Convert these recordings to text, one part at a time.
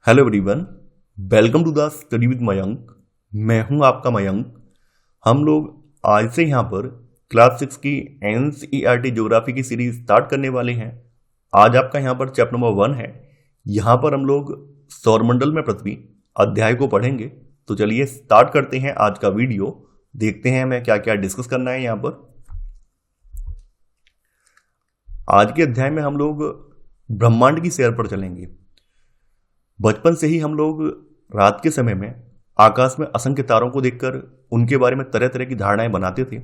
Hello everyone, welcome to the study with Mayank. मैं हूं आपका मयंक। हम लोग आज से यहां पर क्लास 6 की एनसीईआरटी ज्योग्राफी की सीरीज स्टार्ट करने वाले हैं। आज आपका यहां पर चैप्टर नंबर 1 है। यहां पर हम लोग सौरमंडल में पृथ्वी अध्याय को पढ़ेंगे। तो चलिए स्टार्ट करते हैं आज का वीडियो। देखते हैं हमें क्या क्या डिस्कस करना है। यहां पर आज के अध्याय में हम लोग ब्रह्मांड की सैर पर चलेंगे। बचपन से ही हम लोग रात के समय में आकाश में असंख्य तारों को देखकर उनके बारे में तरह तरह की धारणाएं बनाते थे।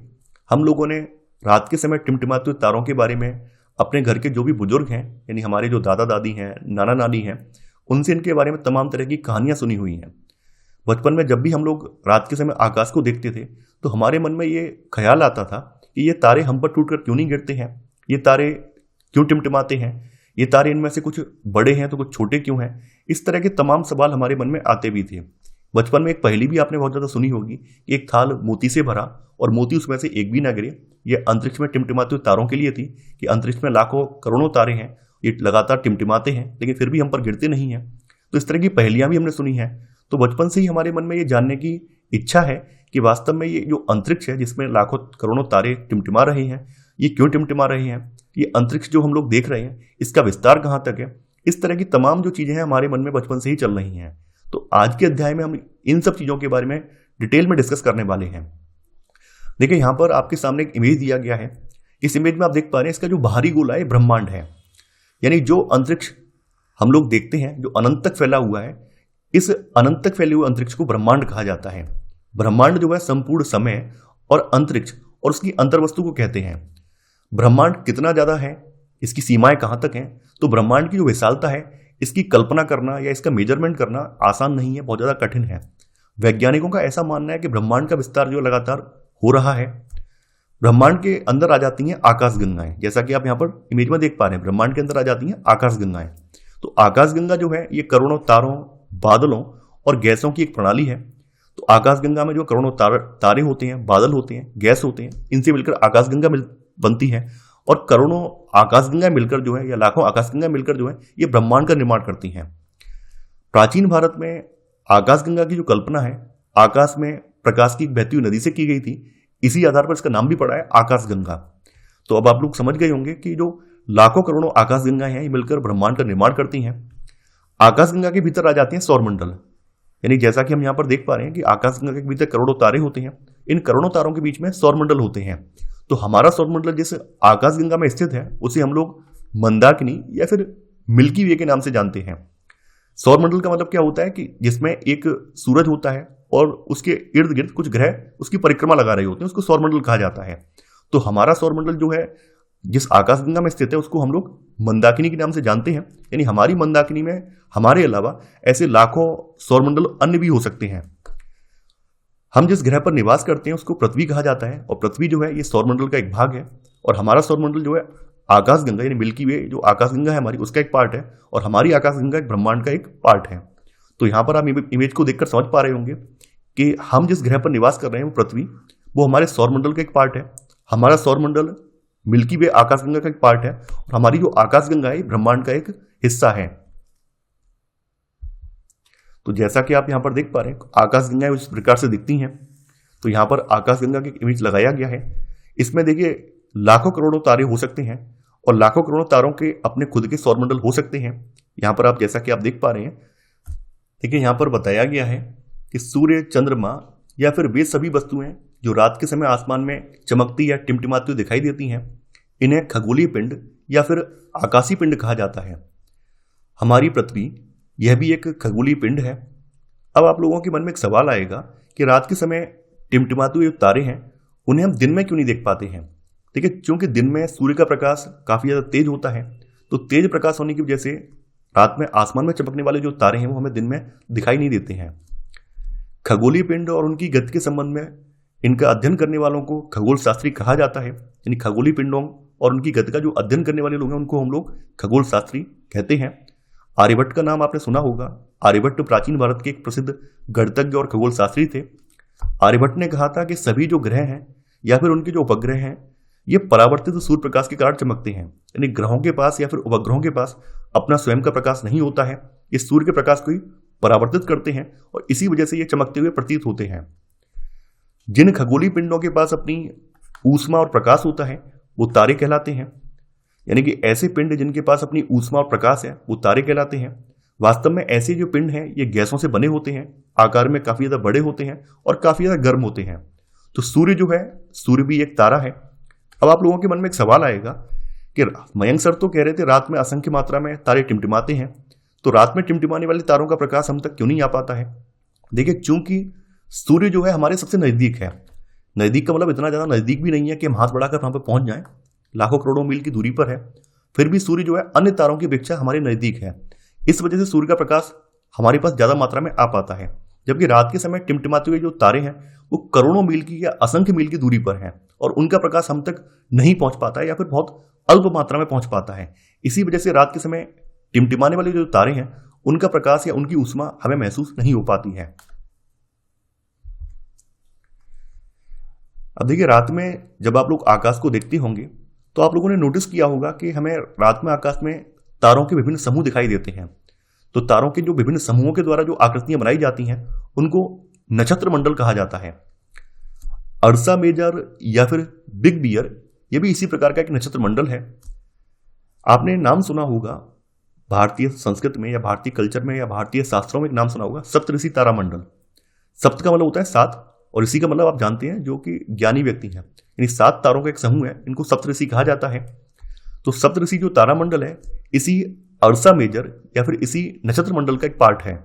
हम लोगों ने रात के समय टिमटिमाते हुए तारों के बारे में अपने घर के जो भी बुजुर्ग हैं, यानी हमारे जो दादा दादी हैं, नाना नानी हैं, उनसे इनके बारे में तमाम तरह की कहानियां सुनी हुई हैं। बचपन में जब भी हम लोग रात के समय आकाश को देखते थे तो हमारे मन में ये ख्याल आता था कि ये तारे हम पर टूटकर क्यों नहीं गिरते हैं, ये तारे क्यों टिमटिमाते हैं, ये तारे इनमें से कुछ बड़े हैं तो कुछ छोटे क्यों हैं। इस तरह के तमाम सवाल हमारे मन में आते भी थे। बचपन में एक पहेली भी आपने बहुत ज़्यादा सुनी होगी कि एक थाल मोती से भरा और मोती उसमें से एक भी ना गिरे। ये अंतरिक्ष में टिमटिमाते हुए तारों के लिए थी कि अंतरिक्ष में लाखों करोड़ों तारे हैं, ये लगातार टिमटिमाते हैं लेकिन फिर भी हम पर गिरते नहीं हैं। तो इस तरह की पहेलियां भी हमने सुनी हैं। तो बचपन से ही हमारे मन में ये जानने की इच्छा है कि वास्तव में ये जो अंतरिक्ष है जिसमें लाखों करोड़ों तारे टिमटिमा रहे हैं, ये क्यों टिमटिमा रहे हैं, ये अंतरिक्ष जो हम लोग देख रहे हैं इसका विस्तार कहाँ तक है। इस तरह की तमाम जो चीजें हैं हमारे मन में बचपन से ही चल रही हैं। तो आज के अध्याय में हम इन सब चीजों के बारे में डिटेल में डिस्कस करने वाले हैं। देखिए यहाँ पर आपके सामने एक इमेज दिया गया है। इस इमेज में आप देख पा रहे हैं इसका जो बाहरी गोला है ब्रह्मांड है, यानी जो अंतरिक्ष हम लोग देखते हैं जो अनंत तक फैला हुआ है, इस अनंत तक फैले हुए अंतरिक्ष को ब्रह्मांड कहा जाता है। ब्रह्मांड जो है संपूर्ण समय और अंतरिक्ष और उसकी अंतर्वस्तु को कहते हैं। ब्रह्मांड कितना ज्यादा है, इसकी सीमाएं कहां तक हैं, तो ब्रह्मांड की जो विशालता है इसकी कल्पना करना या इसका मेजरमेंट करना आसान नहीं है, बहुत ज्यादा कठिन है। वैज्ञानिकों का ऐसा मानना है कि ब्रह्मांड का विस्तार जो लगातार हो रहा है, ब्रह्मांड के अंदर आ जाती हैं आकाशगंगाएं। जैसा कि आप यहां पर इमेज में देख पा रहे हैं, ब्रह्मांड के अंदर आ जाती हैं आकाशगंगाएं। तो आकाशगंगा जो है ये करोड़ों तारों, बादलों और गैसों की एक प्रणाली है। तो आकाशगंगा में जो करोड़ों तारे होते हैं, बादल होते हैं, गैस होते हैं, इनसे मिलकर आकाशगंगा बनती है। और करोड़ों आकाशगंगा मिलकर जो है या लाखों आकाशगंगा मिलकर जो है ये ब्रह्मांड का निर्माण करती हैं। प्राचीन भारत में आकाशगंगा की जो कल्पना है आकाश में प्रकाश की बहती हुई नदी से की गई थी। इसी आधार पर इसका नाम भी पड़ा है आकाशगंगा। तो अब आप लोग समझ गए होंगे कि जो लाखों करोड़ों आकाशगंगाएं हैं ये मिलकर ब्रह्मांड का निर्माण करती हैं। आकाशगंगा के भीतर आ जाते हैं सौरमंडल, यानी जैसा कि हम यहां पर देख पा रहे हैं कि आकाशगंगा के भीतर करोड़ों तारे होते हैं, इन करोड़ों तारों के बीच में सौरमंडल होते हैं। तो हमारा सौरमंडल जिस आकाशगंगा में स्थित है उसे हम लोग मंदाकिनी या फिर मिल्की वे के नाम से जानते हैं। सौरमंडल का मतलब क्या होता है कि जिसमें एक सूरज होता है और उसके इर्द गिर्द कुछ ग्रह उसकी परिक्रमा लगा रहे होते हैं, उसको सौरमंडल कहा जाता है। तो हमारा सौरमंडल जो है जिस आकाशगंगा में स्थित है उसको हम लोग मंदाकिनी के नाम से जानते हैं। यानी हमारी मंदाकिनी में हमारे अलावा ऐसे लाखों सौरमंडल अन्य भी हो सकते हैं। हम जिस ग्रह पर निवास करते हैं उसको पृथ्वी कहा जाता है और पृथ्वी जो है ये सौरमंडल का एक भाग है। और हमारा सौरमंडल जो है आकाशगंगा यानी मिल्की वे जो आकाशगंगा है हमारी उसका एक पार्ट है और हमारी आकाशगंगा एक ब्रह्मांड का एक पार्ट है। तो यहाँ पर आप इमेज को देखकर समझ पा रहे होंगे कि हम जिस ग्रह पर निवास कर रहे हैं वो पृथ्वी, वो हमारे सौरमंडल का एक पार्ट है। हमारा सौरमंडल मिल्की वे आकाशगंगा का एक पार्ट है और हमारी जो आकाशगंगा है ब्रह्मांड का एक हिस्सा है। तो जैसा कि आप यहां पर देख पा रहे हैं आकाशगंगाएं इस प्रकार से दिखती हैं। तो यहां पर आकाशगंगा की इमेज लगाया गया है। इसमें देखिए लाखों करोड़ों तारे हो सकते हैं और लाखों करोड़ों तारों के अपने खुद के सौरमंडल हो सकते हैं। यहां पर आप जैसा कि आप देख पा रहे हैं, देखिए यहां पर बताया गया है कि सूर्य, चंद्रमा या फिर वे सभी वस्तुएं जो रात के समय आसमान में चमकती या टिमटिमाती हुई दिखाई देती हैं, इन्हें खगोलीय पिंड या फिर आकाशीय पिंड कहा जाता है। हमारी पृथ्वी यह भी एक खगोलीय पिंड है। अब आप लोगों के मन में एक सवाल आएगा कि रात के समय टिमटिमाते हुए तारे हैं उन्हें हम दिन में क्यों नहीं देख पाते हैं। देखिए क्योंकि दिन में सूर्य का प्रकाश काफी ज्यादा तेज होता है, तो तेज प्रकाश होने की वजह से रात में आसमान में चमकने वाले जो तारे हैं वो हमें दिन में दिखाई नहीं देते हैं। खगोलीय पिंड और उनकी गति के संबंध में इनका अध्ययन करने वालों को खगोल शास्त्री कहा जाता है। यानी खगोलीय पिंडों और उनकी गति का जो अध्ययन करने वाले लोग हैं उनको हम लोग खगोल शास्त्री कहते हैं। आर्यभट्ट का नाम आपने सुना होगा। आर्यभट्ट प्राचीन भारत के एक प्रसिद्ध गणितज्ञ और खगोल शास्त्री थे। आर्यभट्ट ने कहा था कि सभी जो ग्रह हैं या फिर उनके जो उपग्रह हैं ये परावर्तित सूर्य प्रकाश के कारण चमकते हैं। यानी ग्रहों के पास या फिर उपग्रहों के पास अपना स्वयं का प्रकाश नहीं होता है, ये सूर्य के प्रकाश को ही परावर्तित करते हैं और इसी वजह से ये चमकते हुए प्रतीत होते हैं। जिन खगोलीय पिंडों के पास अपनी ऊष्मा और प्रकाश होता है वो तारे कहलाते हैं। यानी कि ऐसे पिंड जिनके पास अपनी ऊष्मा और प्रकाश है वो तारे कहलाते हैं। वास्तव में ऐसे जो पिंड हैं ये गैसों से बने होते हैं, आकार में काफी ज्यादा बड़े होते हैं और काफी ज्यादा गर्म होते हैं। तो सूर्य जो है, सूर्य भी एक तारा है। अब आप लोगों के मन में एक सवाल आएगा कि मयंक सर तो कह रहे थे रात में असंख्य मात्रा में तारे टिमटिमाते हैं, तो रात में टिमटिमाने वाले तारों का प्रकाश हम तक क्यों नहीं आ पाता है? देखिए, चूंकि सूर्य जो है हमारे सबसे नजदीक है। नजदीक का मतलब इतना ज्यादा नजदीक भी नहीं है कि हम हाथ बढ़ाकर वहां पर पहुंच जाएं, लाखों करोड़ों मील की दूरी पर है। फिर भी सूर्य जो है अन्य तारों की अपेक्षा हमारे नजदीक है। इस वजह से सूर्य का प्रकाश हमारे पास ज्यादा मात्रा में आ पाता है, जबकि रात के समय टिमटिमाते हुए जो तारे हैं वो करोड़ों मील की या असंख्य मील की दूरी पर हैं और उनका प्रकाश हम तक नहीं पहुंच पाता है या फिर बहुत अल्प मात्रा में पहुंच पाता है। इसी वजह से रात के समय टिमटिमाने वाले जो तारे हैं उनका प्रकाश या उनकी ऊष्मा हमें महसूस नहीं हो पाती है। अब देखिए, रात में जब आप लोग आकाश को देखते होंगे तो आप लोगों ने नोटिस किया होगा कि हमें रात में आकाश में तारों के विभिन्न समूह दिखाई देते हैं। तो तारों के जो विभिन्न समूहों के द्वारा जो आकृतियां बनाई जाती हैं उनको नक्षत्र मंडल कहा जाता है। अर्सा मेजर या फिर बिग बियर, यह भी इसी प्रकार का एक नक्षत्र मंडल है। आपने नाम सुना होगा भारतीय संस्कृत में या भारतीय कल्चर में या भारतीय शास्त्रों में एक नाम सुना होगा सप्तऋषि तारा मंडल। सप्त का मतलब होता है 7 और ऋषि का मतलब आप जानते हैं जो कि ज्ञानी व्यक्ति हैं, यानी 7 तारों का एक समूह है, इनको सप्तऋषि कहा जाता है। तो सप्तऋषि जो तारा मंडल है इसी अर्सा मेजर या फिर इसी नक्षत्र मंडल का एक पार्ट है।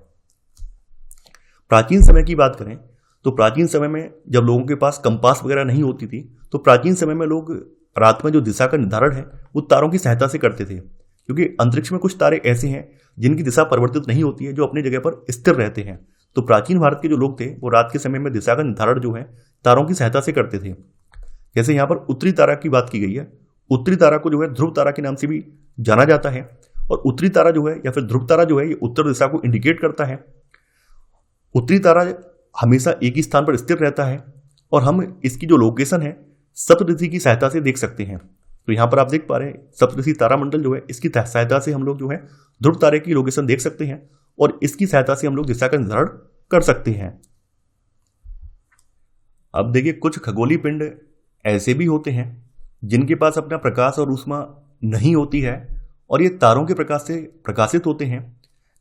प्राचीन समय की बात करें तो प्राचीन समय में जब लोगों के पास कंपास वगैरह नहीं होती थी तो प्राचीन समय में लोग रात में जो दिशा का निर्धारण है वो तारों की सहायता से करते थे, क्योंकि अंतरिक्ष में कुछ तारे ऐसे हैं जिनकी दिशा परिवर्तित नहीं होती है, जो अपनी जगह पर स्थिर रहते हैं। तो प्राचीन भारत के जो लोग थे वो रात के समय में दिशा का निर्धारण जो है तारों की सहायता से करते थे। जैसे यहाँ पर उत्तरी तारा की बात की गई है। उत्तरी तारा को जो है ध्रुव तारा के नाम से भी जाना जाता है और उत्तरी तारा जो है या फिर ध्रुव तारा जो है ये उत्तर दिशा को इंडिकेट करता है। उत्तरी तारा हमेशा एक ही स्थान पर स्थिर रहता है और हम इसकी जो लोकेशन है सप्तऋषि की सहायता से देख सकते हैं। तो यहाँ पर आप देख पा रहे हैं सप्तऋषि तारा मंडल जो है इसकी सहायता से हम लोग जो है ध्रुव तारे की लोकेशन देख सकते हैं और इसकी सहायता से हम लोग दिशा का निर्धारण कर सकते हैं। अब देखिए, कुछ खगोलीय पिंड ऐसे भी होते हैं जिनके पास अपना प्रकाश और ऊष्मा नहीं होती है और ये तारों के प्रकाश से प्रकाशित होते हैं।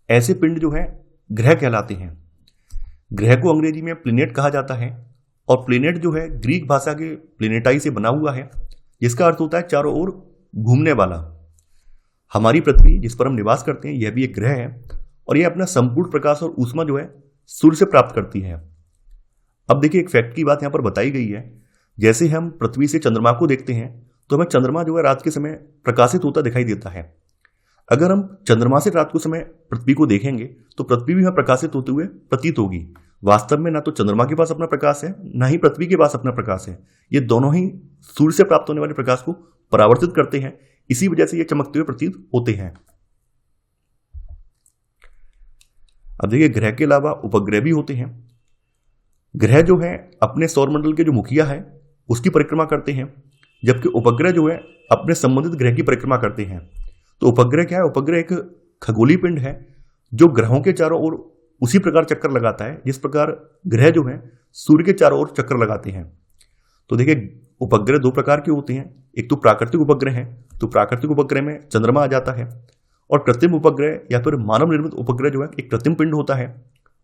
ऐसे पिंड जो है ग्रह कहलाते हैं। ग्रह को अंग्रेजी में प्लेनेट कहा जाता है और प्लेनेट जो है ग्रीक भाषा के प्लेनेटाई से बना हुआ है, जिसका अर्थ होता है चारों ओर घूमने वाला। हमारी पृथ्वी जिस पर हम निवास करते हैं यह भी एक ग्रह है और यह अपना संपूर्ण प्रकाश और ऊष्मा जो है सूर्य से प्राप्त करती है। अब देखिए, एक फैक्ट की बात यहां पर बताई गई है। जैसे हम पृथ्वी से चंद्रमा को देखते हैं तो हमें चंद्रमा जो है रात के समय प्रकाशित होता दिखाई देता है। अगर हम चंद्रमा से रात को समय पृथ्वी को देखेंगे तो पृथ्वी भी हमें प्रकाशित होते हुए प्रतीत होगी। वास्तव में ना तो चंद्रमा के पास अपना प्रकाश है ना ही पृथ्वी के पास अपना प्रकाश है, ये दोनों ही सूर्य से प्राप्त होने वाले प्रकाश को परावर्तित करते हैं। इसी वजह से ये चमकते हुए प्रतीत होते हैं। अब देखिए, ग्रह के अलावा उपग्रह भी होते हैं। ग्रह जो है अपने सौरमंडल के जो मुखिया है उसकी परिक्रमा करते हैं, जबकि उपग्रह जो है अपने संबंधित ग्रह की परिक्रमा करते हैं। तो उपग्रह क्या है? उपग्रह एक खगोलीय पिंड है जो ग्रहों के चारों ओर उसी प्रकार चक्कर लगाता है जिस प्रकार ग्रह जो है सूर्य के चारों ओर चक्कर लगाते हैं। तो देखिए, उपग्रह 2 प्रकार के होते हैं। एक तो प्राकृतिक उपग्रह है, तो प्राकृतिक उपग्रह में चंद्रमा आ जाता है, और कृत्रिम उपग्रह या फिर मानव निर्मित उपग्रह जो है एक कृत्रिम पिंड होता है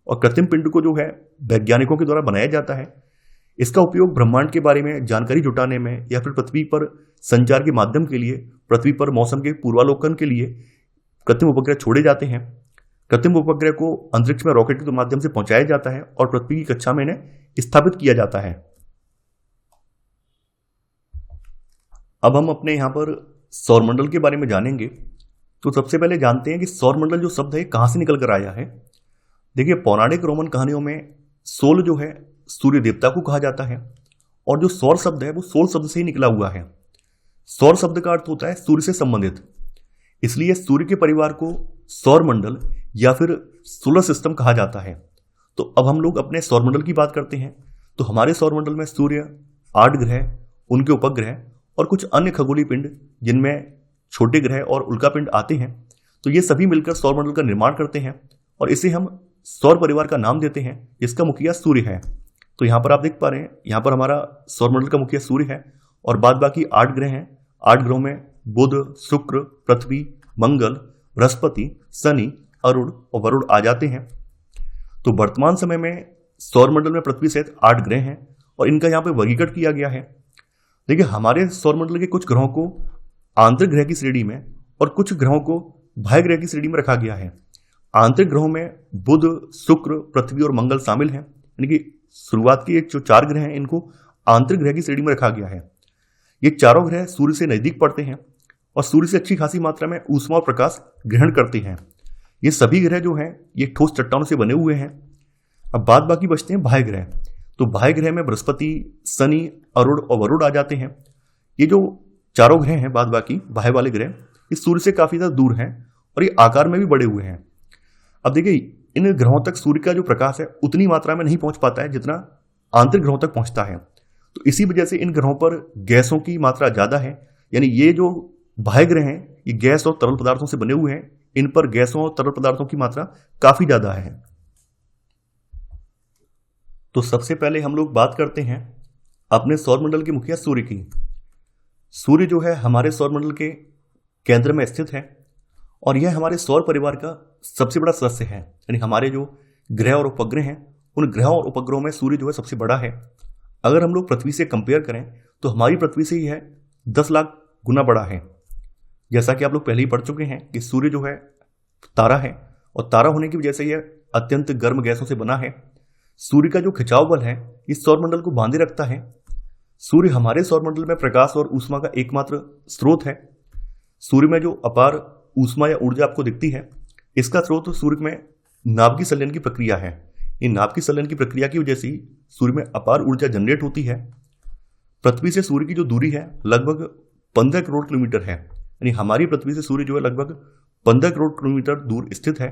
और कृत्रिम पिंड को जो है वैज्ञानिकों के द्वारा बनाया जाता है। इसका उपयोग ब्रह्मांड के बारे में जानकारी जुटाने में या फिर पृथ्वी पर संचार के माध्यम के लिए, पृथ्वी पर मौसम के पूर्वालोकन के लिए कृत्रिम उपग्रह छोड़े जाते हैं। कृत्रिम उपग्रह को अंतरिक्ष में रॉकेट के माध्यम से पहुंचाया जाता है और पृथ्वी की कक्षा में इन्हें स्थापित किया जाता है। अब हम अपने यहां पर सौरमंडल के बारे में जानेंगे। तो सबसे पहले जानते हैं कि सौरमंडल जो शब्द है कहां से निकल कर आया है। देखिए, पौराणिक रोमन कहानियों में सोल जो है सूर्य देवता को कहा जाता है और जो सौर शब्द है वो सोल शब्द से ही निकला हुआ है। सौर शब्द का अर्थ होता है सूर्य से संबंधित, इसलिए सूर्य के परिवार को सौरमंडल या फिर सोलर सिस्टम कहा जाता है। तो अब हम लोग अपने सौरमंडल की बात करते हैं। तो हमारे सौरमंडल में सूर्य, 8 ग्रह, उनके उपग्रह और कुछ अन्य खगोलीय पिंड जिनमें छोटे ग्रह और उल्का पिंड आते हैं। तो ये सभी मिलकर सौर मंडल का निर्माण करते हैं और इसे हम सौर परिवार का नाम देते हैं, जिसका मुखिया सूर्य है। तो यहाँ पर आप देख पा रहे हैं, यहाँ पर हमारा सौर मंडल का मुखिया सूर्य है और बाद बाकी 8 ग्रह हैं। 8 ग्रहों में बुध, शुक्र, पृथ्वी, मंगल, बृहस्पति, शनि, अरुण और वरुण आ जाते हैं। तो वर्तमान समय में सौर मंडल में पृथ्वी सहित 8 ग्रह हैं और इनका यहाँ पे वर्गीकरण किया गया है। देखिए, हमारे सौर मंडल के कुछ ग्रहों को आंतरिक ग्रह की श्रेणी में और कुछ ग्रहों को बाह्य ग्रह की श्रेणी में रखा गया है। आंतरिक ग्रहों में बुध, शुक्र, पृथ्वी और मंगल शामिल हैं, यानी कि शुरुआत के जो 4 ग्रह हैं इनको आंतरिक ग्रह की श्रेणी में रखा गया है। ये चारों ग्रह सूर्य से नजदीक पड़ते हैं और सूर्य से अच्छी खासी मात्रा में ऊष्मा और प्रकाश ग्रहण करते हैं। ये सभी ग्रह जो हैं ये ठोस चट्टानों से बने हुए हैं। अब बाद बाकी बचते हैं बाह्य ग्रह। तो बाह्य ग्रह में बृहस्पति, शनि, अरुण और वरुण आ जाते हैं। ये जो चारों ग्रह हैं बाद बाकी बाह्य वाले ग्रह, ये सूर्य से काफी ज्यादा दूर हैं और ये आकार में भी बड़े हुए हैं। अब देखिए, इन ग्रहों तक सूर्य का जो प्रकाश है उतनी मात्रा में नहीं पहुंच पाता है जितना आंतरिक ग्रहों तक पहुंचता है। तो इसी वजह से इन ग्रहों पर गैसों की मात्रा ज्यादा है, यानी ये जो बाह्य ग्रह हैं ये गैस और तरल पदार्थों से बने हुए हैं, इन पर गैसों और तरल पदार्थों की मात्रा काफी ज्यादा है। तो सबसे पहले हम लोग बात करते हैं अपने सौरमंडल के मुखिया सूर्य की। सूर्य जो है हमारे सौरमंडल के केंद्र में स्थित है और यह हमारे सौर परिवार का सबसे बड़ा सदस्य है, यानी हमारे जो ग्रह और उपग्रह हैं उन ग्रहों और उपग्रहों में सूर्य जो है सबसे बड़ा है। अगर हम लोग पृथ्वी से कंपेयर करें तो हमारी पृथ्वी से ही है 10 लाख गुना बड़ा है। जैसा कि आप लोग पहले ही पढ़ चुके हैं कि सूर्य जो है तारा है और तारा होने की वजह से यह अत्यंत गर्म गैसों से बना है। सूर्य का जो खिंचाव बल है इस सौरमंडल को बांधे रखता है। सूर्य हमारे सौरमंडल में प्रकाश और ऊष्मा का एकमात्र स्रोत है। सूर्य में जो अपार ऊष्मा या ऊर्जा आपको दिखती है इसका स्रोत सूर्य में नाभिकीय संलयन की प्रक्रिया है। इन नाभिकीय संलयन की प्रक्रिया की वजह से सूर्य में अपार ऊर्जा जनरेट होती है। पृथ्वी से सूर्य की जो दूरी है लगभग 15 करोड़ किलोमीटर है, यानी हमारी पृथ्वी से सूर्य जो है लगभग 15 करोड़ किलोमीटर दूर स्थित है।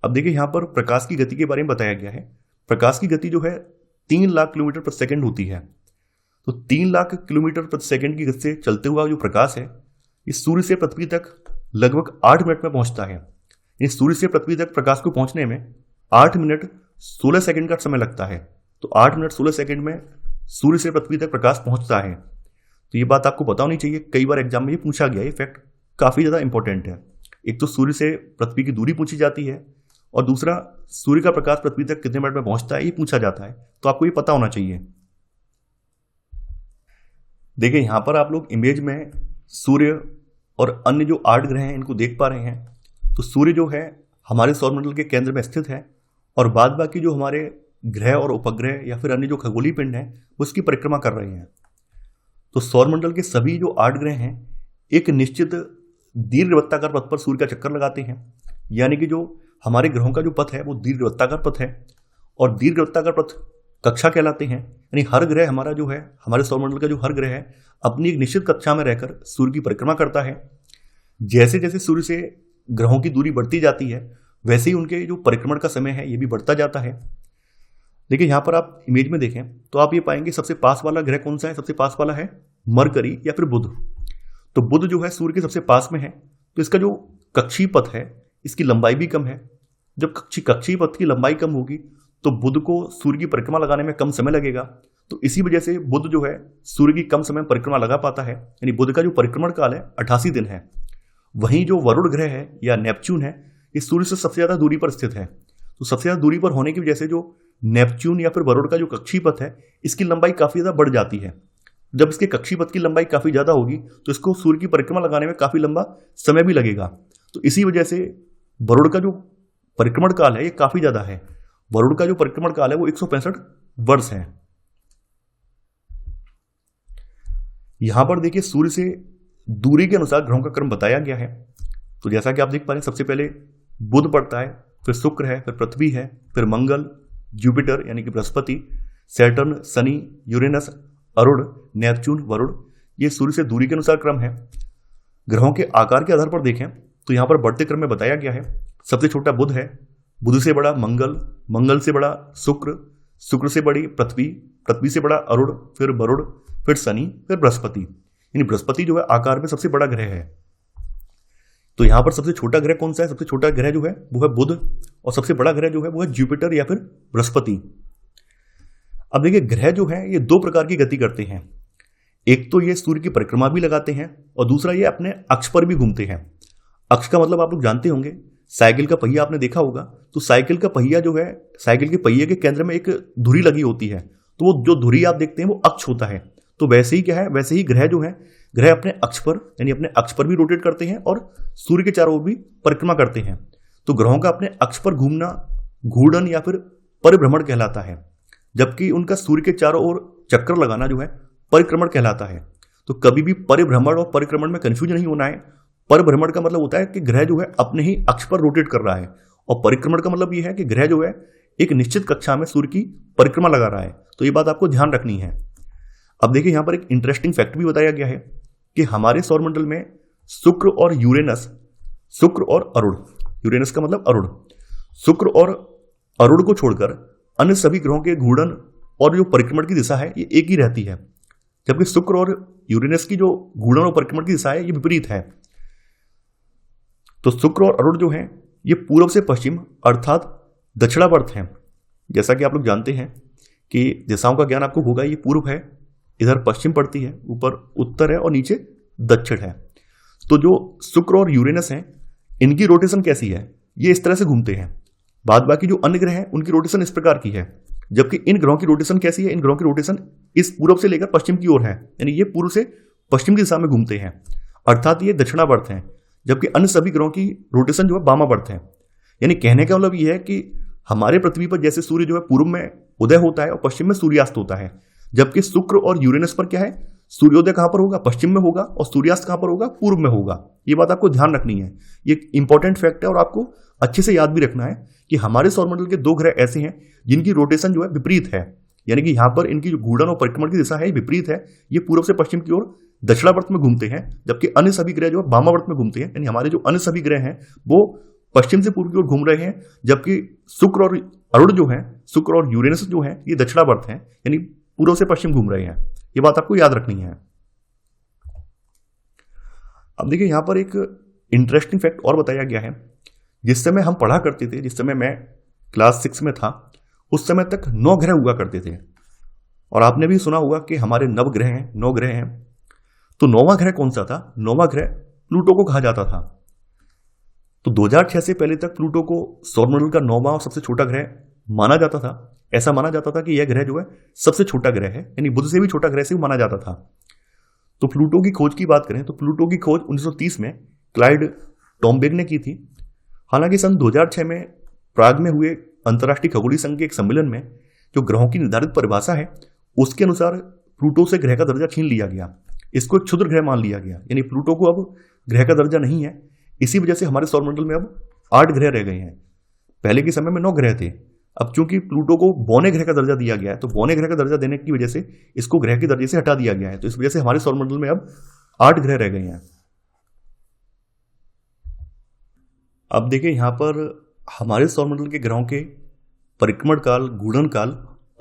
अब देखिए, यहाँ पर प्रकाश की गति के बारे में बताया गया है। प्रकाश की गति जो है 3 लाख किलोमीटर प्रति सेकंड होती है। तो 3 लाख किलोमीटर प्रति सेकंड की गति से चलते हुआ जो प्रकाश है इस सूर्य से पृथ्वी तक लगभग 8 मिनट में पहुंचता है। इस सूर्य से पृथ्वी तक प्रकाश को पहुंचने में 8 मिनट 16 सेकंड का समय लगता है। तो 8 मिनट 16 सेकंड में सूर्य से पृथ्वी तक प्रकाश पहुंचता है। तो ये बात आपको पता होनी चाहिए, कई बार एग्जाम में ये पूछा गया है। ये फैक्ट काफी ज्यादा इंपॉर्टेंट है। एक तो सूर्य से पृथ्वी की दूरी पूछी जाती है और दूसरा सूर्य का प्रकाश पृथ्वी तक कितने मिनट में पहुंचता है ये पूछा जाता है। तो आपको ये पता होना चाहिए। देखिए, यहां पर आप लोग इमेज में सूर्य और अन्य जो 8 ग्रह हैं इनको देख पा रहे हैं। तो सूर्य जो है हमारे सौरमंडल के केंद्र में स्थित है और बाद बाकी जो हमारे ग्रह और उपग्रह या फिर अन्य जो खगोलीय पिंड हैं उसकी परिक्रमा कर रहे हैं। तो सौरमंडल के सभी जो 8 ग्रह हैं एक निश्चित दीर्घवृत्ताकार पथ पर सूर्य का चक्कर लगाते हैं, यानी कि जो हमारे ग्रहों का जो पथ है वो दीर्घवृत्ताकार पथ है और दीर्घवृत्ताकार पथ कक्षा कहलाते हैं। यानी हर ग्रह हमारा जो है हमारे सौरमंडल का जो हर ग्रह है अपनी एक निश्चित कक्षा में रहकर सूर्य की परिक्रमा करता है। जैसे जैसे सूर्य से ग्रहों की दूरी बढ़ती जाती है वैसे ही उनके जो परिक्रमण का समय है ये भी बढ़ता जाता है। देखिए, यहाँ पर आप इमेज में देखें तो आप ये पाएंगे सबसे पास वाला ग्रह कौन सा है। सबसे पास वाला है मरकरी या फिर बुध। तो बुध जो है सूर्य के सबसे पास में है, तो इसका जो कक्षीय पथ है इसकी लंबाई भी कम है। जब कक्षीय पथ की लंबाई कम होगी तो बुध को सूर्य की परिक्रमा लगाने में कम समय लगेगा। तो इसी वजह से बुध जो है सूर्य की कम समय परिक्रमा लगा पाता है, यानी बुध का जो परिक्रमण काल है 88 दिन है। वहीं जो वरुण ग्रह है या नेपच्यून है ये सूर्य से सबसे ज्यादा दूरी पर स्थित है। तो सबसे ज्यादा दूरी पर होने की वजह से जो नेपच्यून या फिर वरुण का जो कक्षीय पथ है इसकी लंबाई काफी ज्यादा बढ़ जाती है। जब इसके कक्षीय पथ की लंबाई काफी ज्यादा होगी तो इसको सूर्य की परिक्रमा लगाने में काफी लंबा समय भी लगेगा। तो इसी वजह से वरुण का जो परिक्रमण काल है ये काफी ज्यादा है। वरुण का जो परिक्रमण काल है वो 165 वर्ष है। यहां पर देखिए सूर्य से दूरी के अनुसार ग्रहों का क्रम बताया गया है। तो जैसा कि आप देख पा रहे हैं सबसे पहले बुध पड़ता है, फिर शुक्र है, फिर पृथ्वी है, फिर मंगल, जुपिटर यानी कि Brihaspati, Saturn, Shani, Uranus, Arun, Neptune, Varun. ये सूर्य से दूरी के अनुसार क्रम है। ग्रहों के आकार के आधार पर देखें तो यहां पर बढ़ते क्रम में बताया गया है। सबसे छोटा बुध है, बुध से बड़ा मंगल, मंगल से बड़ा शुक्र, शुक्र से बड़ी पृथ्वी, पृथ्वी से बड़ा अरुण, फिर वरुण, फिर शनि, फिर बृहस्पति। यानी बृहस्पति जो है आकार में सबसे बड़ा ग्रह है। तो यहां पर सबसे छोटा ग्रह कौन सा है? सबसे छोटा ग्रह जो है वो है बुध, और सबसे बड़ा ग्रह जो है वो है जुपिटर या फिर बृहस्पति। अब देखिए, ग्रह जो है ये दो प्रकार की गति करते हैं। एक तो ये सूर्य की परिक्रमा भी लगाते हैं, और दूसरा ये अपने अक्ष पर भी घूमते हैं। अक्ष का मतलब आप लोग जानते होंगे, साइकिल का पहिया आपने देखा होगा, तो साइकिल का पहिया जो है, साइकिल के पहिए के केंद्र में एक धुरी लगी होती है, तो वो जो धुरी आप देखते हैं वो अक्ष होता है। तो वैसे ही क्या है, वैसे ही ग्रह जो है, ग्रह अपने अक्ष पर यानी अपने अक्ष पर भी रोटेट करते हैं और सूर्य के चारों ओर भी परिक्रमा करते हैं। तो ग्रहों का अपने अक्ष पर घूमना घूर्णन या फिर परिभ्रमण कहलाता है, जबकि उनका सूर्य के चारों ओर चक्कर लगाना जो है परिक्रमण कहलाता है। तो कभी भी परिभ्रमण और परिक्रमण में कंफ्यूजन नहीं होना है। परिभ्रमण का मतलब होता है कि ग्रह जो है अपने ही अक्ष पर रोटेट कर रहा है, और परिक्रमण का मतलब यह है कि ग्रह जो है एक निश्चित कक्षा में सूर्य की परिक्रमा लगा रहा है। तो ये बात आपको ध्यान रखनी है। अब देखिए, यहां पर एक इंटरेस्टिंग फैक्ट भी बताया गया है कि हमारे सौरमंडल में शुक्र और यूरेनस, शुक्र और अरुण, यूरेनस का मतलब अरुण, शुक्र और अरुण को छोड़कर अन्य सभी ग्रहों के घूर्णन और जो परिक्रमण की दिशा है ये एक ही रहती है, जबकि शुक्र और यूरेनस की जो घूर्णन और परिक्रमण की दिशा है ये विपरीत है। तो शुक्र और अरुण जो है ये पूर्व से पश्चिम अर्थात दक्षिणावर्त हैं। जैसा कि आप लोग जानते हैं कि दिशाओं का ज्ञान आपको होगा, ये पूर्व है, इधर पश्चिम पड़ती है, ऊपर उत्तर है और नीचे दक्षिण है। तो जो शुक्र और यूरेनस हैं इनकी रोटेशन कैसी है, ये इस तरह से घूमते हैं। बाद बाकी जो अन्य ग्रह हैं उनकी रोटेशन इस प्रकार की है, जबकि इन ग्रहों की रोटेशन कैसी है, इन ग्रहों की रोटेशन इस पूर्व से लेकर पश्चिम की ओर है, यानी ये पूर्व से पश्चिम की दिशा में घूमते हैं, अर्थात ये दक्षिणावर्त हैं। जबकि अन्य सभी ग्रहों की रोटेशन जो है वामावर्त है। यानी कहने का मतलब ये है कि हमारे पृथ्वी पर जैसे सूर्य जो है पूर्व में उदय होता है और पश्चिम में सूर्यास्त होता है, जबकि शुक्र और यूरेनस पर क्या है, सूर्योदय कहां पर होगा, पश्चिम में होगा, और सूर्यास्त कहां पर होगा, पूर्व में होगा। ये बात आपको ध्यान रखनी है, ये इंपॉर्टेंट फैक्ट है और आपको अच्छे से याद भी रखना है कि हमारे सौरमंडल के दो ग्रह ऐसे हैं जिनकी रोटेशन जो है विपरीत है, यानी कि यहां पर इनकी जो घूर्णन और परिक्रमण की दिशा है विपरीत है। ये पूर्व से पश्चिम की ओर दक्षिणावर्त में घूमते हैं, जबकि अन्य सभी ग्रह जो है वामावर्त में घूमते हैं। यानी हमारे जो अन्य सभी ग्रह हैं वो पश्चिम से पूर्व की ओर घूम रहे हैं, जबकि शुक्र और अरुण जो है, शुक्र और यूरेनस जो है ये दक्षिणावर्त हैं, यानी पूर्व से पश्चिम घूम रहे हैं। ये बात आपको याद रखनी है। अब देखिए, यहां पर एक इंटरेस्टिंग फैक्ट और बताया गया है। जिस समय हम पढ़ा करते थे, जिस समय मैं क्लास 6 में था, उस समय तक 9 ग्रह हुआ करते थे, और आपने भी सुना होगा कि हमारे 9 ग्रह हैं, 9 ग्रह हैं। तो 9वां ग्रह कौन सा था? 9वां ग्रह प्लूटो को कहा जाता था। तो 2006 से पहले तक प्लूटो को सौरमंडल का 9वां और सबसे छोटा ग्रह माना जाता था। ऐसा माना जाता था कि यह ग्रह जो है सबसे छोटा ग्रह है, यानी बुध से भी छोटा ग्रह से माना जाता था। तो प्लूटो की खोज की बात करें तो प्लूटो की खोज 1930 में क्लाइड टॉम्बेग ने की थी। हालांकि सन 2006 में प्राग में हुए अंतर्राष्ट्रीय खगोलीय संघ के एक सम्मेलन में जो ग्रहों की निर्धारित परिभाषा है उसके अनुसार प्लूटो से ग्रह का दर्जा छीन लिया गया, इसको एक क्षुद्र ग्रह मान लिया गया, यानी प्लूटो को अब ग्रह का दर्जा नहीं है। इसी वजह से हमारे सौरमंडल में अब 8 ग्रह रह गए हैं। पहले के समय में 9 ग्रह थे। अब चूंकि प्लूटो को बौने ग्रह का दर्जा दिया गया है, तो बौने ग्रह का दर्जा देने की वजह से इसको ग्रह के दर्जे से हटा दिया गया है। तो इस वजह से हमारे सौरमंडल में अब 8 ग्रह रह गए हैं। अब देखिए, यहां पर हमारे सौरमंडल के ग्रहों के परिक्रमण काल, घूर्णन काल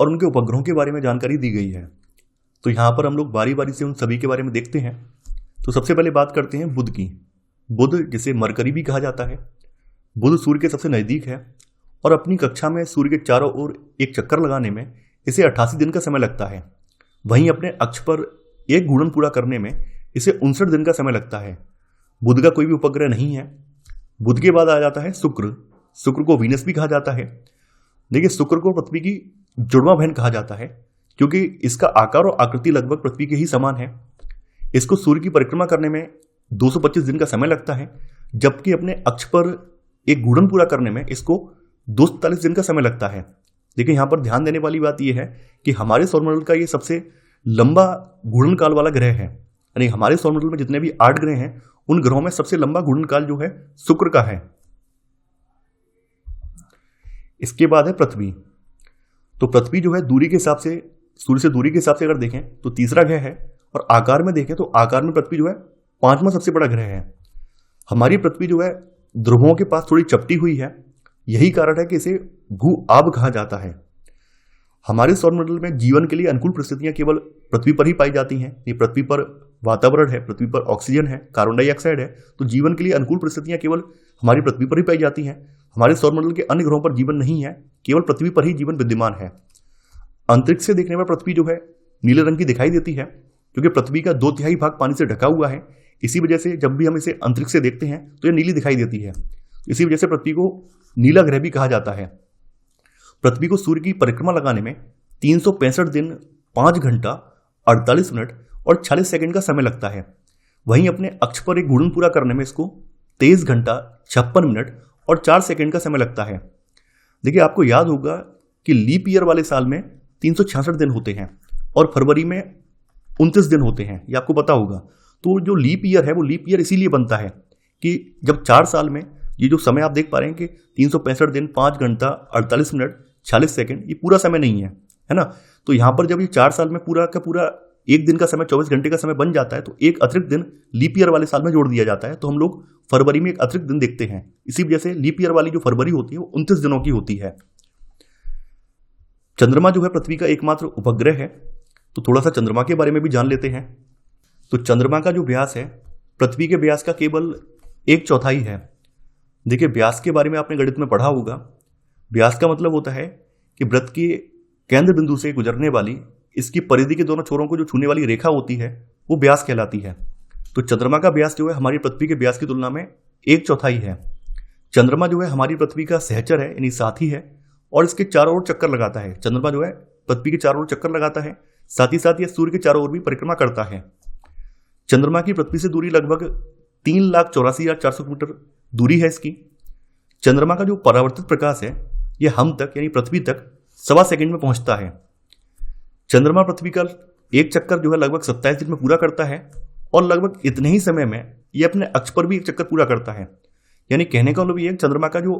और उनके उपग्रहों के बारे में जानकारी दी गई है। तो यहां पर हम लोग बारी बारी से उन सभी के बारे में देखते हैं। तो सबसे पहले बात करते हैं बुध की। बुध, जिसे मरकरी भी कहा जाता है, बुध सूर्य के सबसे नजदीक है और अपनी कक्षा में सूर्य के चारों ओर एक चक्कर लगाने में इसे 88 दिन का समय लगता है। वहीं अपने अक्ष पर एक घूर्णन पूरा करने में इसे 59 दिन का समय लगता है। बुध का कोई भी उपग्रह नहीं है। बुध के बाद आ जाता है शुक्र। शुक्र को वीनस भी कहा जाता है। देखिए, शुक्र को पृथ्वी की जुड़वा बहन कहा जाता है क्योंकि इसका आकार और आकृति लगभग पृथ्वी के ही समान है। इसको सूर्य की परिक्रमा करने में 225 दिन का समय लगता है, जबकि अपने अक्ष पर एक घूर्णन पूरा करने में इसको 243 दिन का समय लगता है। देखिए, यहां पर ध्यान देने वाली बात यह है कि हमारे सौरमंडल का ये सबसे लंबा घूर्णन काल वाला ग्रह है। यानी हमारे सौरमंडल में जितने भी 8 ग्रह हैं उन ग्रहों में सबसे लंबा घूर्णन काल जो है शुक्र का है। इसके बाद है पृथ्वी। तो पृथ्वी जो है दूरी के हिसाब से, सूर्य से दूरी के हिसाब से अगर देखें तो तीसरा ग्रह है, और आकार में देखें तो आकार में पृथ्वी जो है 5वां सबसे बड़ा ग्रह है। हमारी पृथ्वी जो है ध्रुवों के पास थोड़ी चपटी हुई है, यही कारण है कि इसे भू आब कहा जाता है। हमारे सौरमंडल में जीवन के लिए अनुकूल परिस्थितियां केवल पृथ्वी पर ही पाई जाती हैं। ये पृथ्वी पर वातावरण है, पृथ्वी पर ऑक्सीजन है, कार्बन डाइऑक्साइड है, तो जीवन के लिए अनुकूल परिस्थितियां केवल हमारी पृथ्वी पर ही पाई जाती हैं। हमारे सौरमंडल के अन्य ग्रहों पर जीवन नहीं है, केवल पृथ्वी पर ही जीवन विद्यमान है। अंतरिक्ष से देखने पर पृथ्वी जो है नीले रंग की दिखाई देती है, क्योंकि पृथ्वी का 2/3 भाग पानी से ढका हुआ है। इसी वजह से जब भी हम इसे अंतरिक्ष से देखते हैं तो यह नीली दिखाई देती है। इसी वजह से पृथ्वी को नीला ग्रह भी कहा जाता है। पृथ्वी को सूर्य की परिक्रमा लगाने में 365 दिन, 5 घंटा, 48 मिनट और 46 सेकंड का समय लगता है। वहीं अपने अक्ष पर एक घूर्णन पूरा करने में इसको 23 घंटा, 56 मिनट और 4 सेकंड का समय लगता है। देखिए, आपको याद होगा कि लीप ईयर वाले साल में 366 दिन होते हैं और फरवरी में 29 दिन होते हैं, ये आपको पता होगा। तो जो लीप ईयर है वो लीप ईयर इसीलिए बनता है कि जब 4 साल में ये जो समय आप देख पा रहे हैं कि 365 दिन, 5 घंटा, 48 मिनट, 46 सेकंड, ये पूरा समय नहीं है ना। तो यहाँ पर जब ये 4 साल में पूरा का पूरा एक दिन का समय 24 घंटे का समय बन जाता है, तो एक अतिरिक्त दिन लीप ईयर वाले साल में जोड़ दिया जाता है। तो हम लोग फरवरी में एक अतिरिक्त दिन देखते हैं। इसी वजह से लीप ईयर वाली जो फरवरी होती है वो 29 दिनों की होती है। चंद्रमा जो है पृथ्वी का एकमात्र उपग्रह है, तो थोड़ा सा चंद्रमा के बारे में भी जान लेते हैं। तो चंद्रमा का जो व्यास है पृथ्वी के व्यास का केवल 1/4 है। देखिए, व्यास के बारे में आपने गणित में पढ़ा होगा। व्यास का मतलब होता है कि वृत्त के केंद्र बिंदु से गुजरने वाली, इसकी परिधि के दोनों छोरों को जो छूने वाली रेखा होती है वो व्यास कहलाती है। तो चंद्रमा का व्यास जो है हमारी पृथ्वी के व्यास की तुलना में 1/4 है। चंद्रमा जो है हमारी पृथ्वी का सहचर है, यानी साथी है, और इसके चारों ओर चक्कर लगाता है। चंद्रमा जो है पृथ्वी के चारों ओर चक्कर लगाता है, साथ ही साथ यह सूर्य के चारों ओर भी परिक्रमा करता है। चंद्रमा की पृथ्वी से दूरी लगभग 3,84,400 किलोमीटर दूरी है इसकी। चंद्रमा का जो परावर्तित प्रकाश है यह हम तक, यानी पृथ्वी तक 1.25 सेकंड में पहुंचता है। चंद्रमा पृथ्वी का एक चक्कर जो है लगभग 27 दिन में पूरा करता है, और लगभग इतने ही समय में यह अपने अक्ष पर भी एक चक्कर पूरा करता है। यानी कहने का मतलब ये है, चंद्रमा का जो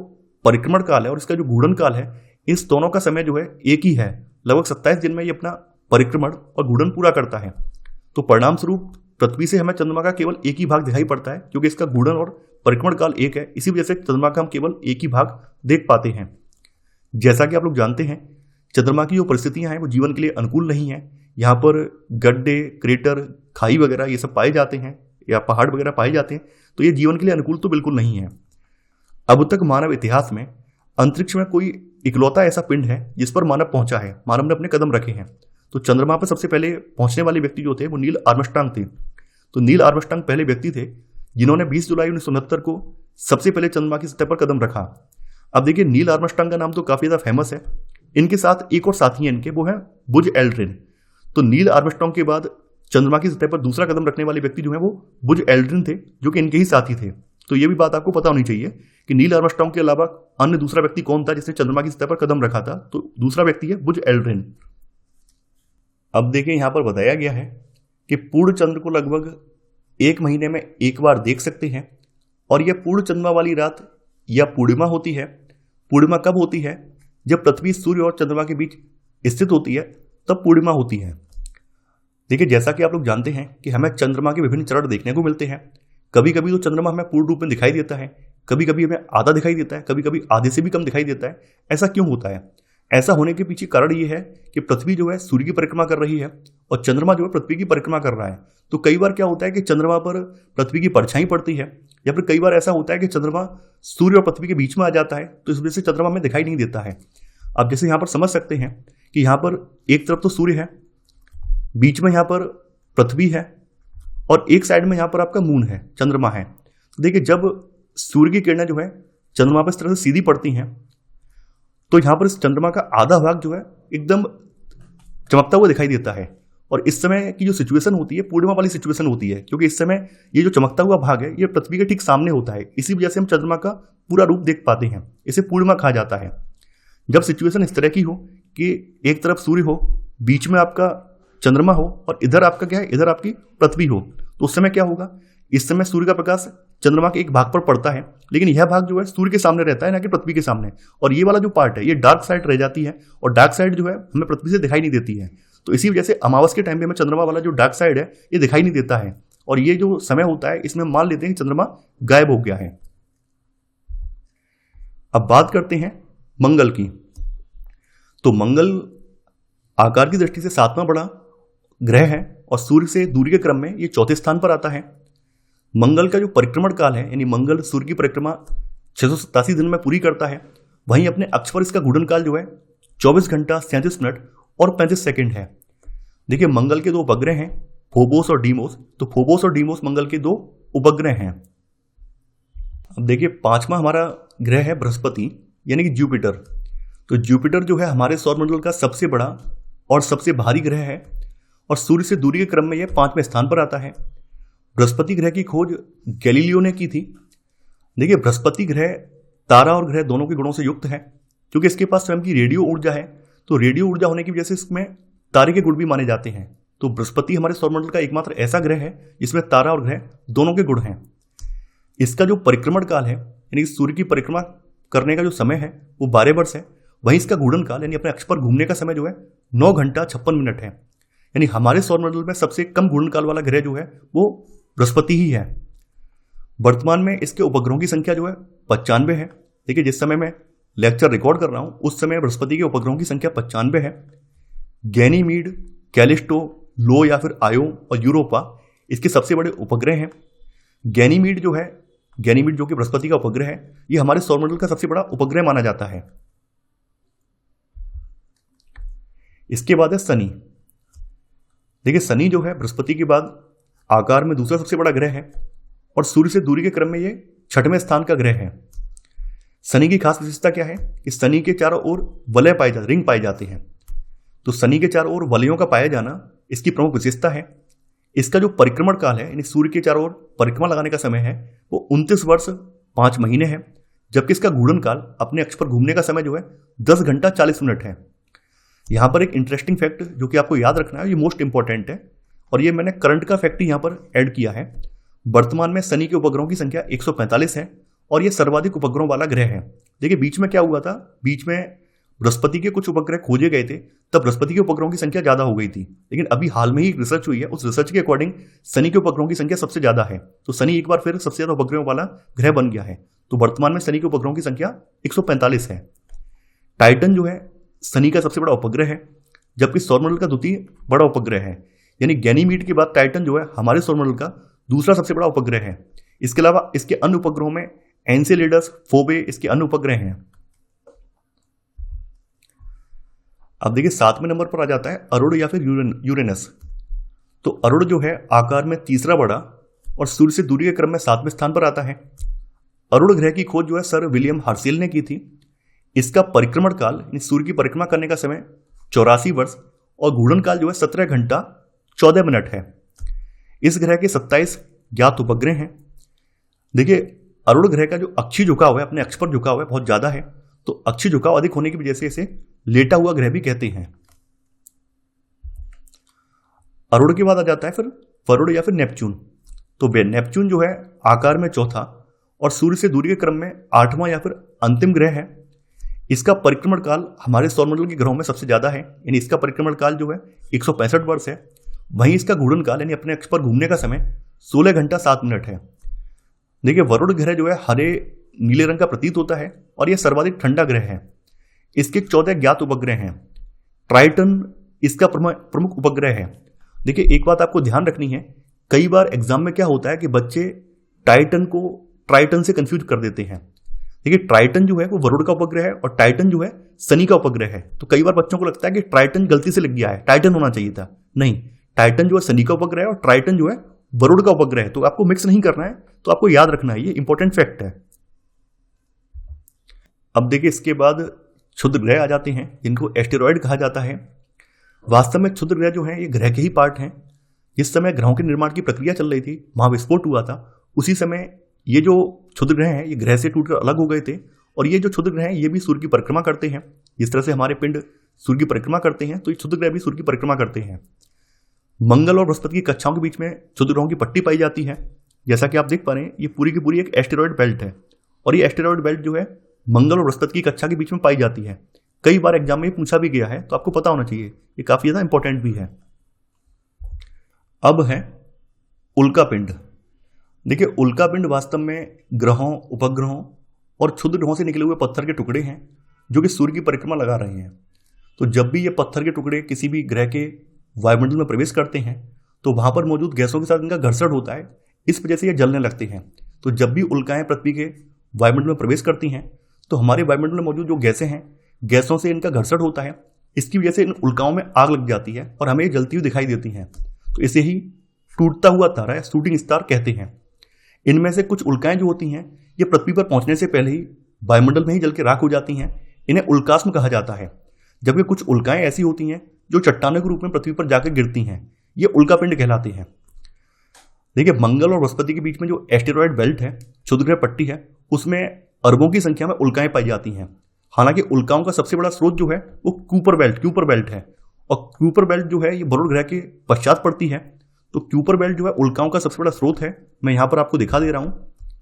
परिक्रमण काल है और इसका जो घूर्णन काल है, इस दोनों का समय जो है एक ही है। लगभग 27 दिन में ये अपना परिक्रमण और घूर्णन पूरा करता है। तो परिणाम स्वरूप पृथ्वी से हमें चंद्रमा का केवल एक ही भाग दिखाई पड़ता है, क्योंकि इसका घूर्णन और परिक्रमण काल एक है। इसी वजह से चंद्रमा का हम केवल एक ही भाग देख पाते हैं। जैसा कि आप लोग जानते हैं, चंद्रमा की जो परिस्थितियां हैं वो जीवन के लिए अनुकूल नहीं है। यहाँ पर गड्ढे, क्रेटर, खाई वगैरह ये सब पाए जाते हैं, या पहाड़ वगैरह पाए जाते हैं। तो ये जीवन के लिए अनुकूल तो बिल्कुल नहीं है। अब तक मानव इतिहास में अंतरिक्ष में कोई इकलौता ऐसा पिंड है जिस पर मानव पहुंचा है, मानव ने अपने कदम रखे हैं। तो चंद्रमा पर सबसे पहले पहुंचने वाले व्यक्ति जो थे वो नील आर्मस्ट्रांग थे। तो नील आर्मस्ट्रांग पहले व्यक्ति थे जिन्होंने 20 जुलाई 1969 को सबसे पहले चंद्रमा की सतह पर कदम रखा। अब देखिए, नील आर्मस्ट्रांग का नाम तो काफी ज्यादा फेमस है। इनके साथ एक और साथी हैं इनके, वो है बुज एल्ड्रिन। तो नील आर्मस्ट्रांग के बाद चंद्रमा की सतह पर दूसरा कदम रखने वाले व्यक्ति जो है वो बुज एल्ड्रिन थे, जो कि इनके ही साथी थे। तो ये भी बात आपको पता होनी चाहिए कि नील आर्मस्ट्रांग के अलावा अन्य दूसरा व्यक्ति कौन था जिसने चंद्रमा की सतह पर कदम रखा था। तो दूसरा व्यक्ति है बुज एल्ड्रिन। अब देखिए, यहां पर बताया गया है कि पूर्ण चंद्र को लगभग 1 महीने में एक बार देख सकते हैं, और यह पूर्ण चंद्रमा वाली रात या पूर्णिमा होती है। पूर्णिमा कब होती है? जब पृथ्वी सूर्य और चंद्रमा के बीच स्थित होती है, तब पूर्णिमा होती है। देखिए, जैसा कि आप लोग जानते हैं कि हमें चंद्रमा के विभिन्न चरण देखने को मिलते हैं। कभी कभी तो चंद्रमा हमें पूर्ण रूप में दिखाई देता है, कभी कभी हमें आधा दिखाई देता है, कभी कभी आधे से भी कम दिखाई देता है। ऐसा क्यों होता है? ऐसा होने के पीछे कारण ये है कि पृथ्वी जो है सूर्य की परिक्रमा कर रही है और चंद्रमा जो है पृथ्वी की परिक्रमा कर रहा है। तो कई बार क्या होता है कि चंद्रमा पर पृथ्वी की परछाई पड़ती है, या फिर कई बार ऐसा होता है कि चंद्रमा सूर्य और पृथ्वी के बीच में आ जाता है, तो इस वजह से चंद्रमा हमें दिखाई नहीं देता है। आप जैसे यहाँ पर समझ सकते हैं कि यहाँ पर एक तरफ तो सूर्य है, बीच में यहाँ पर पृथ्वी है, और एक साइड में यहाँ पर आपका मून है, चंद्रमा है। तो देखिए, जब सूर्य की किरणें जो है चंद्रमा पर इस तरह से सीधी पड़ती हैं, तो यहाँ पर इस चंद्रमा का आधा भाग जो है एकदम चमकता हुआ दिखाई देता है। और इस समय की जो सिचुएशन होती है पूर्णिमा वाली सिचुएशन होती है, क्योंकि इस समय ये जो चमकता हुआ भाग है ये पृथ्वी के ठीक सामने होता है। इसी वजह से हम चंद्रमा का पूरा रूप देख पाते हैं। इसे पूर्णिमा कहा जाता है। जब सिचुएशन इस तरह की हो कि एक तरफ सूर्य हो, बीच में आपका चंद्रमा हो, और इधर आपका क्या है, इधर आपकी पृथ्वी हो, तो उस समय क्या होगा? इस समय सूर्य का प्रकाश चंद्रमा के एक भाग पर पड़ता है, लेकिन यह भाग जो है सूर्य के सामने रहता है, ना कि पृथ्वी के सामने। और ये वाला जो पार्ट है ये डार्क साइड रह जाती है, और डार्क साइड जो है हमें पृथ्वी से दिखाई नहीं देती है। तो इसी वजह से अमावस के टाइम पे हमें चंद्रमा वाला जो डार्क साइड है ये दिखाई नहीं देता है, और ये जो समय होता है इसमें मान लेते हैं कि चंद्रमा गायब हो गया है। अब बात करते हैं मंगल की। तो मंगल आकार की दृष्टि से 7वां बड़ा ग्रह है और सूर्य से दूरी के क्रम में ये चौथे स्थान पर आता है। मंगल का जो परिक्रमण काल है, यानी मंगल सूर्य की परिक्रमा 687 दिन में पूरी करता है, वहीं अपने अक्ष पर इसका घूर्णन काल जो है 24 घंटा 37 मिनट और 35 सेकंड है। देखिए मंगल के दो उपग्रह हैं, फोबोस और डीमोस। तो फोबोस और डीमोस मंगल के दो उपग्रह हैं। अब देखिए पांचवा हमारा ग्रह है बृहस्पति, यानी कि जुपिटर। तो जुपिटर जो है हमारे सौरमंडल का सबसे बड़ा और सबसे भारी ग्रह है और सूर्य से दूरी के क्रम में यह 5वें स्थान पर आता है। बृहस्पति ग्रह की खोज गैलीलियो ने की थी। देखिए बृहस्पति ग्रह तारा और ग्रह दोनों के गुणों से युक्त है, क्योंकि इसके पास स्वयं की रेडियो ऊर्जा है। तो रेडियो ऊर्जा होने की वजह से इसमें तारे के गुण भी माने जाते हैं। तो बृहस्पति हमारे सौरमंडल का एकमात्र ऐसा ग्रह है जिसमें तारा और ग्रह दोनों के गुण हैं। इसका जो परिक्रमण काल है, यानी सूर्य की परिक्रमा करने का जो समय है वो 12 वर्ष है। वहीं इसका घूर्णन काल यानी अपने अक्ष पर घूमने का समय जो है 9 घंटा 56 मिनट है। यानी हमारे सौरमंडल में सबसे कम घूर्णन काल वाला ग्रह जो है वो बृहस्पति ही है। वर्तमान में इसके उपग्रहों की संख्या जो है 95 है। देखिए जिस समय मैं लेक्चर रिकॉर्ड कर रहा हूं उस समय बृहस्पति के उपग्रहों की संख्या 95 है। गैनीमीड, कैलिस्टो, लो या फिर आयो और यूरोपा इसके सबसे बड़े उपग्रह हैं। गैनीमीड जो कि बृहस्पति का उपग्रह है, ये हमारे सौरमंडल का सबसे बड़ा उपग्रह माना जाता है। इसके बाद है शनि। देखिए शनि जो है बृहस्पति के बाद आकार में दूसरा सबसे बड़ा ग्रह है और सूर्य से दूरी के क्रम में ये 6वें स्थान का ग्रह है। शनि की खास विशेषता क्या है कि शनि के चारों ओर वलय रिंग पाए जाते हैं। तो शनि के चारों ओर वलयों का पाया जाना इसकी प्रमुख विशेषता है। इसका जो परिक्रमण काल है, यानी सूर्य के चारों ओर परिक्रमा लगाने का समय है, वो 29 वर्ष 5 महीने है, जबकि इसका घूर्णन काल अपने अक्ष पर घूमने का समय जो है 10 घंटा 40 मिनट है। यहां पर एक इंटरेस्टिंग फैक्ट जो कि आपको याद रखना है, ये मोस्ट इंपॉर्टेंट है और ये मैंने करंट का फैक्ट यहां पर ऐड किया है। वर्तमान में शनि के उपग्रहों की संख्या 145 है और ये सर्वाधिक उपग्रहों वाला ग्रह है। देखिए बीच में क्या हुआ था, बीच में बृहस्पति के कुछ उपग्रह खोजे गए थे, तब बृहस्पति के उपग्रहों की संख्या ज्यादा हो गई थी। लेकिन अभी हाल में ही एक रिसर्च हुई है, उस रिसर्च के अकॉर्डिंग शनि के उपग्रहों की संख्या सबसे ज्यादा है। तो शनि एक बार फिर सबसे ज्यादा उपग्रहों वाला ग्रह बन गया है। तो वर्तमान में शनि के उपग्रहों की संख्या 145 है। टाइटन जो है शनि का सबसे बड़ा उपग्रह है, जबकि सौरमंडल का द्वितीय बड़ा उपग्रह है। यानी गैनीमीड के बाद टाइटन जो है हमारे सौरमंडल का दूसरा सबसे बड़ा उपग्रह है। इसके अलावा इसके अन्य उपग्रहों में एनसेलेडस, फोबे इसके अन्य उपग्रह हैं। अब देखिए 7वें नंबर पर आ जाता है अरुण या फिर यूरेनस। तो अरुण जो है आकार में तीसरा बड़ा और सूर्य से दूरी के क्रम में 7वें स्थान पर आता है। अरुण ग्रह की खोज जो है सर विलियम हर्शेल ने की थी। इसका परिक्रमण काल सूर्य की परिक्रमा करने का समय 84 वर्ष और घूर्णन काल जो है 17 घंटा 14 मिनट है। इस ग्रह के 27 ज्ञात उपग्रह हैं। देखिए अरुण ग्रह का जो अक्षीय झुकाव है, अपने अक्ष पर झुकाव है, बहुत ज्यादा है। तो अक्षीय झुकाव अधिक होने की वजह से इसे लेटा हुआ ग्रह भी कहते हैं। अरुण के बाद आ जाता है फिर वरुण या फिर नेपच्यून। तो नेपच्यून जो है आकार में चौथा और सूर्य से दूरी के क्रम में 8वां या फिर अंतिम ग्रह है। इसका परिक्रमण काल हमारे सौरमंडल के ग्रहों में सबसे ज्यादा है, यानी इसका परिक्रमण काल जो है 165 वर्ष है। वहीं इसका घूर्णन काल यानी अपने अक्ष पर घूमने का समय 16 घंटा 7 मिनट है। देखिए वरुण ग्रह जो है हरे नीले रंग का प्रतीत होता है और यह सर्वाधिक ठंडा ग्रह है। इसके 14 ज्ञात उपग्रह हैं। ट्राइटन इसका प्रमुख उपग्रह है। देखिए एक बात आपको ध्यान रखनी है, कई बार एग्जाम में क्या होता है कि बच्चे टाइटन को ट्राइटन से कंफ्यूज कर देते हैं। देखिए ट्राइटन जो है वो वरुण का उपग्रह है और टाइटन जो है शनि का उपग्रह है। तो कई बार बच्चों को लगता है कि ट्राइटन गलती से लग गया है, टाइटन होना चाहिए था। नहीं, टाइटन जो है शनि का उपग्रह है और ट्राइटन जो है वरुण का उपग्रह है। तो आपको मिक्स नहीं करना है, तो आपको याद रखना है, ये इंपॉर्टेंट फैक्ट है। अब देखिए इसके बाद क्षुद्र ग्रह आ जाते हैं जिनको एस्टेरॉयड कहा जाता है। वास्तव में क्षुद्र ग्रह जो है ये ग्रह के ही पार्ट हैं। जिस समय ग्रहों के निर्माण की प्रक्रिया चल रही थी, महाविस्फोट हुआ था, उसी समय ये जो क्षुद्र ग्रह हैं ये ग्रह से टूटकर अलग हो गए थे। और ये जो क्षुद्र ग्रह हैं ये भी सूर्य की परिक्रमा करते हैं। जिस तरह से हमारे पिंड सूर्य की परिक्रमा करते हैं, तो ये क्षुद्र ग्रह भी सूर्य की परिक्रमा करते हैं। मंगल और बृहस्पति की कक्षाओं के बीच में क्षुद्र ग्रहों की पट्टी पाई जाती है। जैसा कि आप देख पा रहे हैं, ये पूरी की पूरी एक एस्टेरॉयड बेल्ट है और ये एस्टेरॉयड बेल्ट जो है मंगल और बृहस्पति की कक्षा के बीच में पाई जाती है। कई बार एग्जाम में पूछा भी गया है, तो आपको पता होना चाहिए, ये काफी ज्यादा इंपॉर्टेंट भी है। अब है उल्का पिंड। देखिए उल्का पिंड वास्तव में ग्रहों, उपग्रहों और क्षुद्र ग्रहों से निकले हुए पत्थर के टुकड़े हैं जो कि सूर्य की परिक्रमा लगा रहे हैं। तो जब भी ये पत्थर के टुकड़े किसी भी ग्रह के वायुमंडल में प्रवेश करते हैं तो वहां पर मौजूद गैसों के साथ इनका घर्षण होता है, इस वजह से ये जलने लगते हैं। तो जब भी उल्काएं पृथ्वी के वायुमंडल में प्रवेश करती हैं तो हमारे वायुमंडल में मौजूद जो गैसें हैं, गैसों से इनका घर्षण होता है, इसकी वजह से इन उल्काओं में आग लग जाती है और हमें जलती हुई दिखाई देती हैं। तो इसे ही टूटता हुआ तारा या शूटिंग स्टार कहते हैं। इनमें से कुछ उल्काएं जो होती हैं ये पृथ्वी पर पहुंचने से पहले ही वायुमंडल में ही जल के राख हो जाती हैं, इन्हें उल्कास्म कहा जाता है। जबकि कुछ उल्काएं ऐसी होती हैं जो चट्टानों के रूप में पृथ्वी पर जाकर गिरती हैं, ये उल्कापिंड कहलाते हैं। देखिए, मंगल और बृहस्पति के बीच में जो एस्टेरॉयड बेल्ट है, क्षुद्रग्रह पट्टी है, उसमें अरबों की संख्या में उल्काएं पाई जाती हैं। हालांकि उल्काओं का सबसे बड़ा स्रोत जो है वो क्यूपर बेल्ट है, और क्यूपर बेल्ट जो है ये वरुण ग्रह के पश्चात पड़ती है। तो क्यूपर बेल्ट जो है उल्काओं का सबसे बड़ा स्रोत है। मैं यहाँ पर आपको दिखा दे रहा हूँ,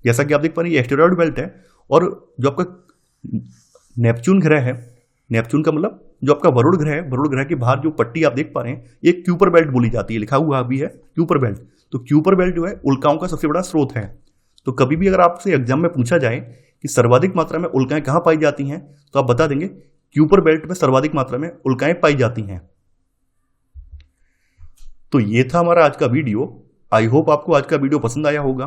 जैसा कि आप देख पा रहे हैं ये एस्टेरॉयड बेल्ट है, और जो आपका नेपच्यून ग्रह है, नेपच्यून का मतलब जो आपका वरुण ग्रह है, वरुण ग्रह के बाहर जो पट्टी आप देख पा रहे हैं ये क्यूपर बेल्ट बोली जाती है, लिखा हुआ भी है क्यूपर बेल्ट। तो क्यूपर बेल्ट जो है उल्काओं का सबसे बड़ा स्रोत है। तो कभी भी अगर आपसे एग्जाम में पूछा जाए कि सर्वाधिक मात्रा में उल्काएं कहाँ पाई जाती हैं, तो आप बता देंगे क्यूपर बेल्ट में सर्वाधिक मात्रा में उल्काएं पाई जाती हैं। तो ये था हमारा आज का वीडियो। आई होप आपको आज का वीडियो पसंद आया होगा।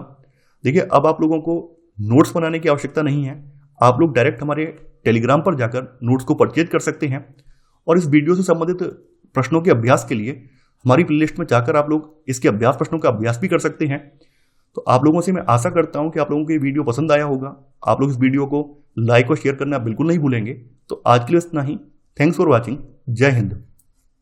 देखिए, अब आप लोगों को नोट्स बनाने की आवश्यकता नहीं है, आप लोग डायरेक्ट हमारे टेलीग्राम पर जाकर नोट्स को परचेज कर सकते हैं, और इस वीडियो से संबंधित प्रश्नों के अभ्यास के लिए हमारी प्लेलिस्ट में जाकर आप लोग इसके अभ्यास प्रश्नों का अभ्यास भी कर सकते हैं। तो आप लोगों से मैं आशा करता हूं कि आप लोगों को ये वीडियो पसंद आया होगा। आप लोग इस वीडियो को लाइक और शेयर करना बिल्कुल नहीं भूलेंगे। तो आज के लिए इतना ही। Thanks for watching. जय हिंद।